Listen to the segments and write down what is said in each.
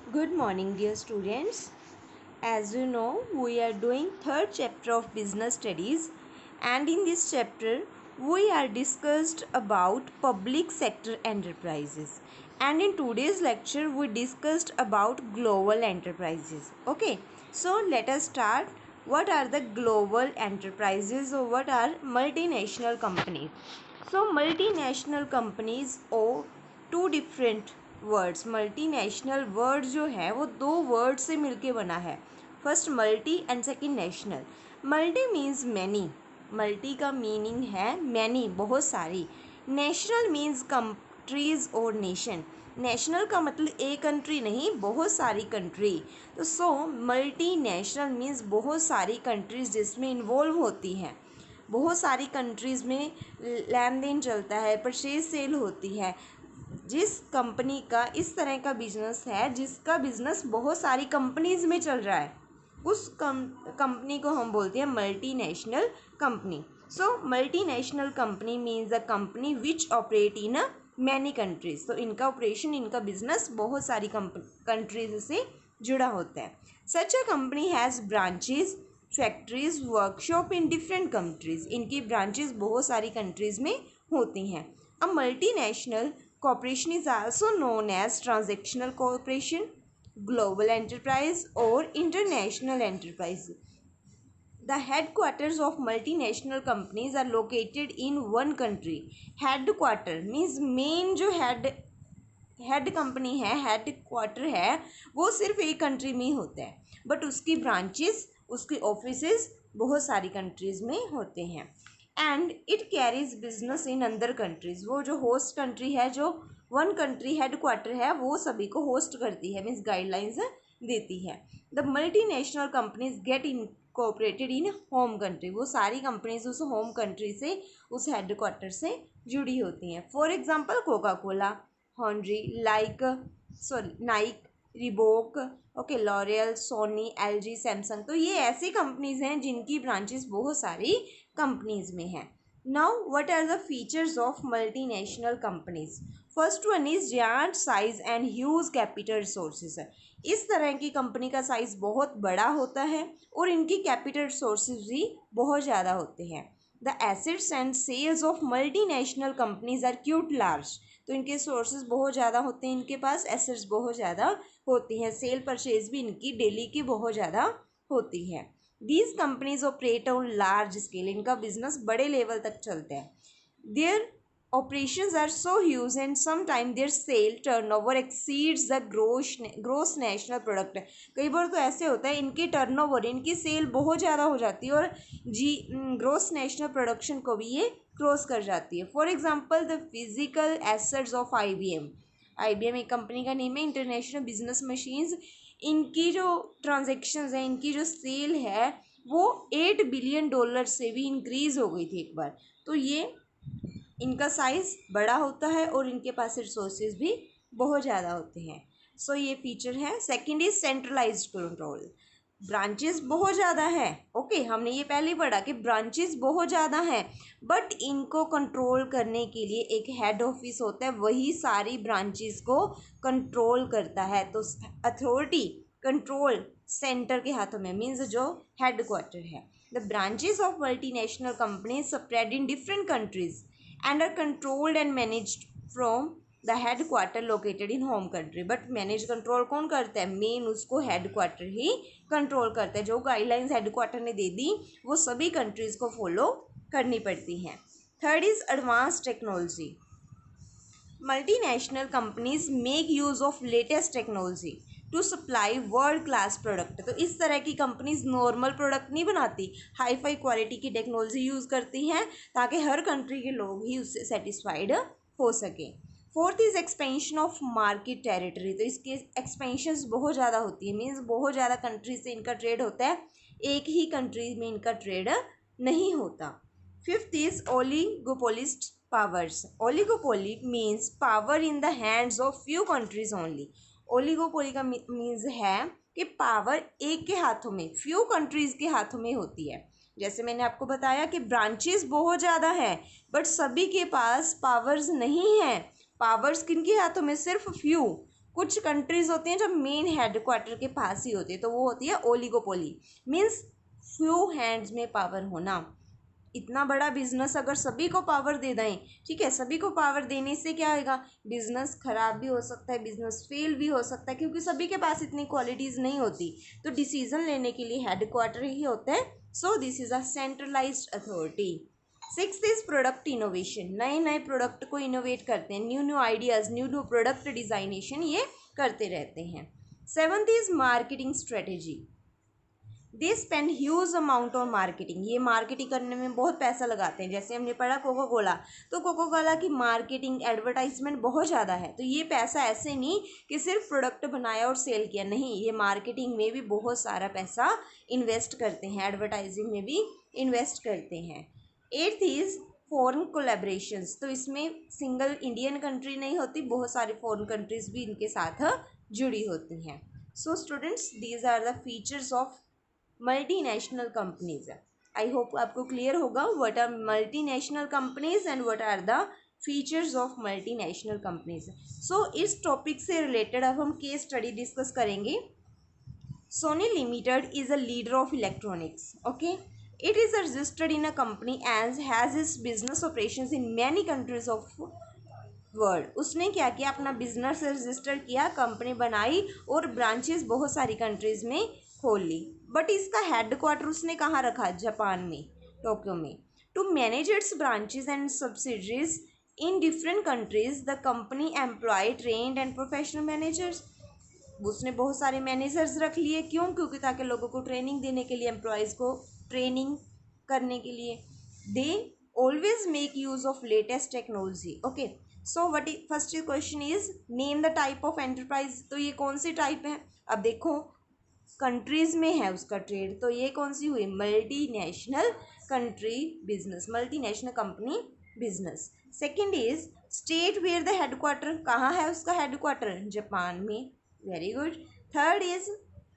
Good morning, dear students. As you know, we are doing third chapter of business studies, and in this chapter we are discussed about public sector enterprises, and in today's lecture we discussed about global enterprises. Okay, so let us start. What are the global enterprises or what are multinational companies? So multinational companies or two different words, multinational word जो है वो दो word से मिलके बना है. First multi and second national. Multi means many, multi का meaning है मैनी, बहुत सारी. नेशनल मीन्स कंट्रीज और नेशन. नेशनल का मतलब एक कंट्री नहीं, बहुत सारी कंट्री. तो सो मल्टी नेशनल मीन्स बहुत सारी कंट्रीज जिसमें इन्वॉल्व होती हैं. बहुत सारी कंट्रीज़ में लेन देन चलता है, परचेज सेल होती है. जिस कंपनी का इस तरह का बिजनेस है जिसका बिजनेस बहुत सारी कंपनीज़ में चल रहा है, उस कंपनी को हम बोलते हैं multinational company. So multinational company means a company which operate in a many countries. तो इनका ऑपरेशन, इनका बिजनेस बहुत सारी कंट्रीज से जुड़ा होता है. Such a company has branches, factories, workshop in different countries. इनकी ब्रांचेज बहुत सारी कंट्रीज में होती हैं. A multinational corporation is also known as transactional corporation, global enterprise or international enterprise. The headquarters of multinational companies are located in one country. Headquarter means main जो head company है, head quarter है, वो सिर्फ एक country में ही होता है, but उसकी ब्रांचेस, उसकी ऑफिसेज बहुत सारी कंट्रीज़ में होते हैं. And it carries business in other countries. वो जो होस्ट कंट्री है, जो वन कंट्री हेड क्वार्टर है, वो सभी को होस्ट करती है, मीन्स गाइडलाइंस देती है. The multi national companies get incorporated in home country. वो सारी कंपनीज उस होम कंट्री से, उस हेड क्वार्टर से जुड़ी होती हैं. फॉर एग्जाम्पल कोका कोला, हॉन्ड्री, Nike, Reebok, okay, L'Oreal, Sony, LG, Samsung. तो ये ऐसी कंपनीज हैं जिनकी ब्रांचेस बहुत सारी कंपनीज में हैं. Now what are the features of multinational companies? First one is giant size and huge capital resources. इस तरह की कंपनी का साइज बहुत बड़ा होता है और इनकी कैपिटल रिसोर्सेज भी बहुत ज़्यादा होते हैं. The assets and sales of multinational companies are quite large. तो इनके सोर्सेज बहुत ज़्यादा होते हैं, इनके पास एसेट्स बहुत ज़्यादा होती हैं, सेल परचेज भी इनकी डेली की बहुत ज़्यादा होती है. These companies operate on large scale. इनका बिजनेस बड़े लेवल तक चलता है. Their operations are so huge and sometimes their sale turnover exceeds the gross national product. कई बार तो ऐसे होता है इनकी टर्नओवर, इनकी सेल बहुत ज़्यादा हो जाती है और ग्रोस नेशनल प्रोडक्शन को भी ये क्रॉस कर जाती है. For example the physical assets of IBM. IBM एक कंपनी का नेम है, इंटरनेशनल बिजनेस मशीन्स. इनकी जो ट्रांजेक्शन्स हैं, इनकी जो सेल है वो $8 बिलियन से भी इंक्रीज़ हो गई थी एक बार. तो ये इनका साइज़ बड़ा होता है और इनके पास रिसोर्सेज भी बहुत ज़्यादा होते हैं. सो ये फीचर है. Second is centralised control. Branches बहुत ज़्यादा है. ओके, हमने ये पहले पढ़ा कि ब्रांचेस बहुत ज़्यादा हैं, बट इनको कंट्रोल करने के लिए एक हेड ऑफिस होता है, वही सारी ब्रांचेस को कंट्रोल करता है. तो अथॉरिटी, कंट्रोल सेंटर के हाथों में, मीन्स जो हेड क्वार्टर है. The branches of multinational companies spread in different countries and are controlled and managed from the headquarter located in home country. But manage control कौन करता है? मेन उसको headquarter ही control करता है. जो गाइडलाइंस हेडक्वार्टर ने दे दी वो सभी कंट्रीज़ को फॉलो करनी पड़ती हैं. Third is advance technology. Multinational companies make use of latest technology to supply world class product. तो इस तरह की कंपनीज नॉर्मल प्रोडक्ट नहीं बनाती, हाई फाई क्वालिटी की टेक्नोलॉजी यूज़ करती हैं ताकि हर कंट्री के लोग ही उससे सेटिस्फाइड हो सकें. Fourth is expansion of market territory. तो इसकी एक्सपेंशंस बहुत ज़्यादा होती है, मीन्स बहुत ज़्यादा कंट्री से इनका ट्रेड होता है, एक ही कंट्री में इनका ट्रेड नहीं होता. Fifth is oligopolist powers. Oligopoly means power in the hands of few countries only. Oligopoly का मीन्स है कि पावर एक के हाथों में, फ्यू कंट्रीज़ के हाथों में होती है. जैसे मैंने आपको बताया कि ब्रांचेस बहुत ज़्यादा हैं बट सभी के पास पावर्स नहीं हैं. पावर्स किन के हाथों में? सिर्फ फ्यू. कुछ कंट्रीज होती हैं जो मेन हेडक्वार्टर के पास ही होती है, तो वो होती है ओलिगोपोली, मीन्स फ्यू हैंड्स में पावर होना। इतना बड़ा बिजनेस अगर सभी को पावर दे दें, ठीक है, सभी को पावर देने से क्या होगा, बिजनेस खराब भी हो सकता है, बिजनेस फेल भी हो सकता है, क्योंकि सभी के पास इतनी क्वालिटीज़ नहीं होती। तो डिसीजन लेने के लिए हेडक्वार्टर ही होता है। So this is a centralised authority. Sixth is product innovation, नए नए प्रोडक्ट को इनोवेट करते हैं, new new ideas, new new product designation ये करते रहते हैं। Seventh is marketing strategy, they spend huge amount on marketing, ये मार्केटिंग करने में बहुत पैसा लगाते हैं। जैसे हमने पढ़ा कोको कोला, तो कोको कोला की मार्केटिंग एडवर्टाइजमेंट बहुत ज़्यादा है। तो ये पैसा ऐसे नहीं कि सिर्फ प्रोडक्ट बनाया और सेल किया, नहीं, ये मार्केटिंग में भी बहुत सारा पैसा इन्वेस्ट करते हैं, एडवर्टाइजिंग में भी इन्वेस्ट करते हैं। एट्थ इज़ फॉरेन कोलेब्रेशंस, तो इसमें सिंगल इंडियन कंट्री नहीं होती, बहुत सारी फॉरेन कंट्रीज भी इनके साथ जुड़ी होती हैं। So students, these are the features of multinational companies. I hope आपको क्लियर होगा what are multinational companies and what are the features of multinational companies. So इस टॉपिक से रिलेटेड अब हम केस स्टडी डिस्कस करेंगे। Sony limited is a leader of electronics, okay, it is registered in a company as has its business operations in many countries of world. उसने क्या किया, अपना business register किया, company बनाई और ब्रांचेस बहुत सारी कंट्रीज में खोल ली। बट इसका हेडक्वार्टर उसने कहाँ रखा, जापान में, टोक्यो में। To manage its branches and subsidiaries in different countries the company employ trained and professional managers, उसने बहुत सारे मैनेजर्स रख लिए। क्यों, क्योंकि ताकि लोगों को ट्रेनिंग देने के लिए, एम्प्लॉयज़ को ट्रेनिंग करने के लिए। They always make use of latest technology, okay. So what first question is name the type of enterprise, तो ये कौन सी टाइप है। अब देखो कंट्रीज में है उसका ट्रेड, तो ये कौन सी हुई, multi national country business, multi national company business. Second is state where the headquarter, कहाँ है उसका हेडक्वार्टर, जापान में, very good. Third is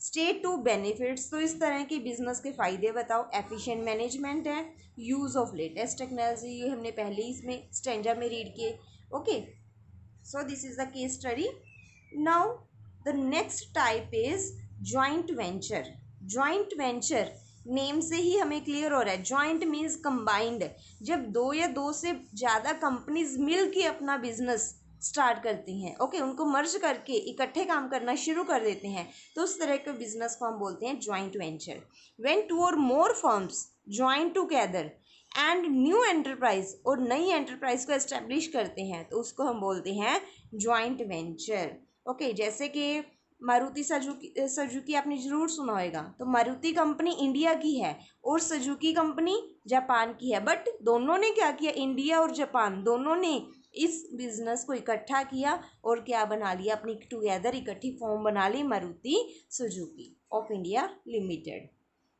state to benefits, तो इस तरह के बिजनेस के फ़ायदे बताओ। एफिशिएंट मैनेजमेंट है, यूज़ ऑफ लेटेस्ट टेक्नोलॉजी, ये हमने पहले ही इसमें स्टैंजा में रीड किए, okay. So this is the case study. Now the next type is joint venture. Joint venture name से ही हमें क्लियर हो रहा है, जॉइंट मीन्स कंबाइंड, जब दो या दो से ज़्यादा कंपनीज मिल के अपना बिजनेस स्टार्ट करती हैं, ओके, उनको मर्ज करके इकट्ठे काम करना शुरू कर देते हैं, तो उस तरह के बिजनेस को हम बोलते हैं joint venture. When two or more firms join together and new enterprise, और नई एंटरप्राइज को एस्टेब्लिश करते हैं, तो उसको हम बोलते हैं जॉइंट वेंचर, ओके। जैसे कि मारुति सुजुकी आपने ज़रूर सुना होगा, तो मारुति कंपनी इंडिया की है और सुजुकी कंपनी जापान की है, बट दोनों ने क्या किया, इंडिया और जापान दोनों ने इस बिजनेस को इकट्ठा किया और क्या बना लिया, अपनी टुगेदर इकट्ठी फॉर्म बना ली, Maruti Suzuki of India limited.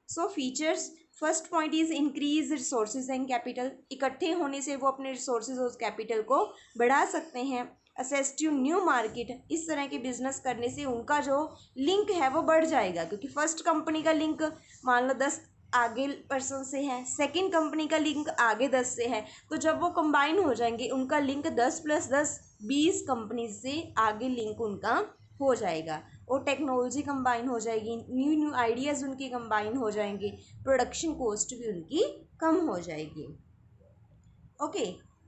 So features, first point is increase resources and capital, इकट्ठे होने से वो अपने रिसोर्सेज और कैपिटल को बढ़ा सकते हैं। असेस टू न्यू मार्केट, इस तरह के बिजनेस करने से उनका जो लिंक है वो बढ़ जाएगा, क्योंकि फर्स्ट कंपनी का लिंक मान लो 10 आगे पर्सन से है, सेकंड कंपनी का लिंक आगे 10 से है, तो जब वो कंबाइन हो जाएंगे उनका लिंक 10 + 10 20 कंपनी से आगे लिंक उनका हो जाएगा, और टेक्नोलॉजी कंबाइन हो जाएगी, न्यू न्यू आइडियाज़ उनके कंबाइन हो जाएंगे, प्रोडक्शन कॉस्ट भी उनकी कम हो जाएगी, okay.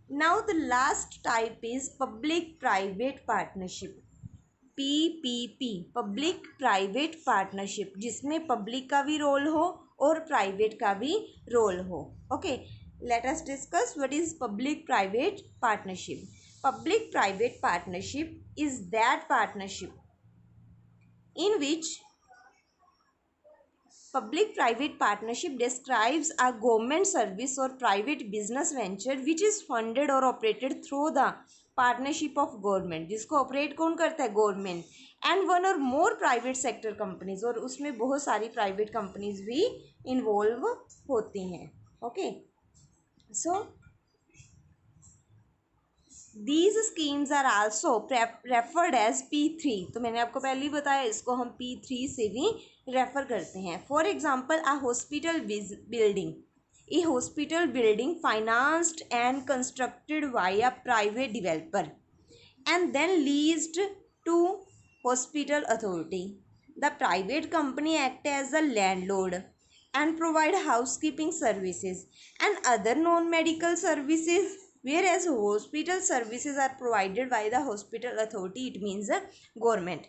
Now the last type is public private partnership, PPP, public private partnership, जिसमें पब्लिक का भी रोल हो और प्राइवेट का भी रोल हो, okay. Late us discuss what is public private partnership. Public private partnership is that partnership in which public private partnership describes a government service or private business venture which is funded or operated through the partnership of government, जिसको operate कौन करता है, government, and one और मोर private sector companies, और उसमें बहुत सारी private companies भी इन्वॉल्व होती हैं, okay. So these schemes are also referred as P3, तो मैंने आपको पहले ही बताया, इसको हम P3 से भी रेफर करते हैं। For example, a hospital building, a hospital building financed and constructed by a private developer and then leased to hospital authority. The private company act as a landlord and provide housekeeping services and other non-medical services, whereas hospital services are provided by the hospital authority, it means the government.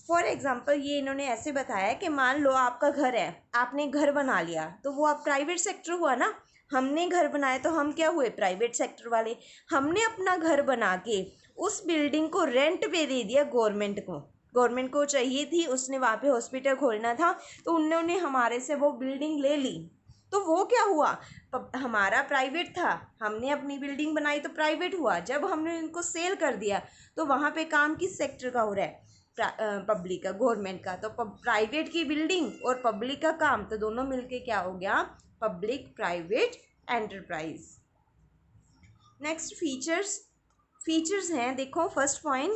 For example ये इन्होंने ऐसे बताया कि मान लो आपका घर है, आपने घर बना लिया, तो वो आप प्राइवेट सेक्टर हुआ ना। हमने घर बनाया तो हम क्या हुए, प्राइवेट सेक्टर वाले। हमने अपना घर बना के उस बिल्डिंग को रेंट पे दे दिया गवर्नमेंट को। गवर्नमेंट को चाहिए थी, उसने वहाँ पे हॉस्पिटल खोलना था, तो उन्होंने हमारे से वो बिल्डिंग ले ली। तो वो क्या हुआ, हमारा प्राइवेट था, हमने अपनी बिल्डिंग बनाई तो प्राइवेट हुआ। जब हमने इनको सेल कर दिया तो वहाँ पे काम किस सेक्टर का हो रहा है, पब्लिक का, गवर्नमेंट का। तो प्राइवेट की बिल्डिंग और पब्लिक का काम, तो दोनों मिलके क्या हो गया, public private enterprise. Next features हैं, देखो first point,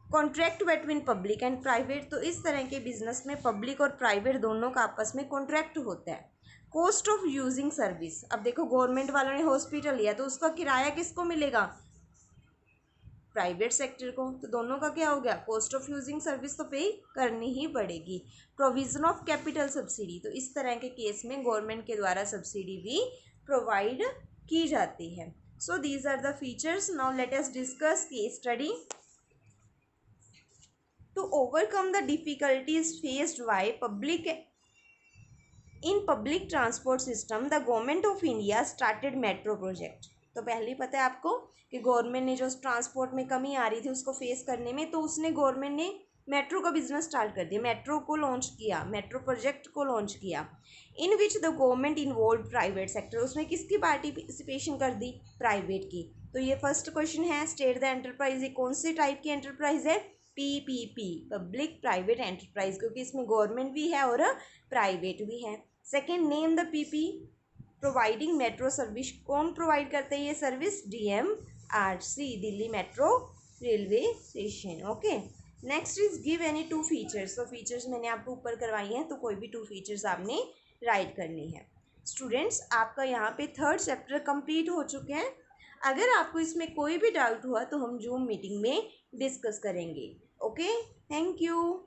contract between public and private. तो इस तरह के बिजनेस में पब्लिक और प्राइवेट दोनों का आपस में कॉन्ट्रैक्ट होता है। कॉस्ट ऑफ यूजिंग सर्विस, अब देखो गवर्नमेंट वालों ने हॉस्पिटल लिया तो उसका किराया किसको मिलेगा, प्राइवेट सेक्टर को। तो दोनों का क्या हो गया, कॉस्ट ऑफ यूजिंग सर्विस तो पे करनी ही पड़ेगी। प्रोविजन ऑफ कैपिटल सब्सिडी, तो इस तरह के केस में गवर्नमेंट के द्वारा सब्सिडी भी प्रोवाइड की जाती है। So these are the features. Now let us discuss case study. To overcome the difficulties faced by public transport system, the government of India started metro project. तो पहले ही पता है आपको कि गवर्नमेंट ने जो ट्रांसपोर्ट में कमी आ रही थी उसको फेस करने में, तो उसने गवर्नमेंट ने मेट्रो का बिजनेस स्टार्ट कर दिया, मेट्रो को लॉन्च किया, मेट्रो प्रोजेक्ट को लॉन्च किया। In which the government involve private sector, उसमें किसकी पार्टिसिपेशन कर दी, प्राइवेट की। तो ये फर्स्ट क्वेश्चन है, स्टेट द एंटरप्राइज, ये कौन से टाइप की एंटरप्राइज है, PPP, पब्लिक प्राइवेट एंटरप्राइज, क्योंकि इसमें गवर्नमेंट भी है और प्राइवेट भी है। Second, name the PP providing metro service, कौन प्रोवाइड करते हैं ये service, DMRC, Delhi metro railway station. Okay, next is give any two features. तो फीचर्स मैंने आपको ऊपर करवाई हैं, तो कोई भी टू फीचर्स आपने राइट करनी है। स्टूडेंट्स, आपका यहाँ पे थर्ड चैप्टर कंप्लीट हो चुके हैं। अगर आपको इसमें कोई भी डाउट हुआ तो हम जूम मीटिंग में डिस्कस करेंगे। Okay, thank you.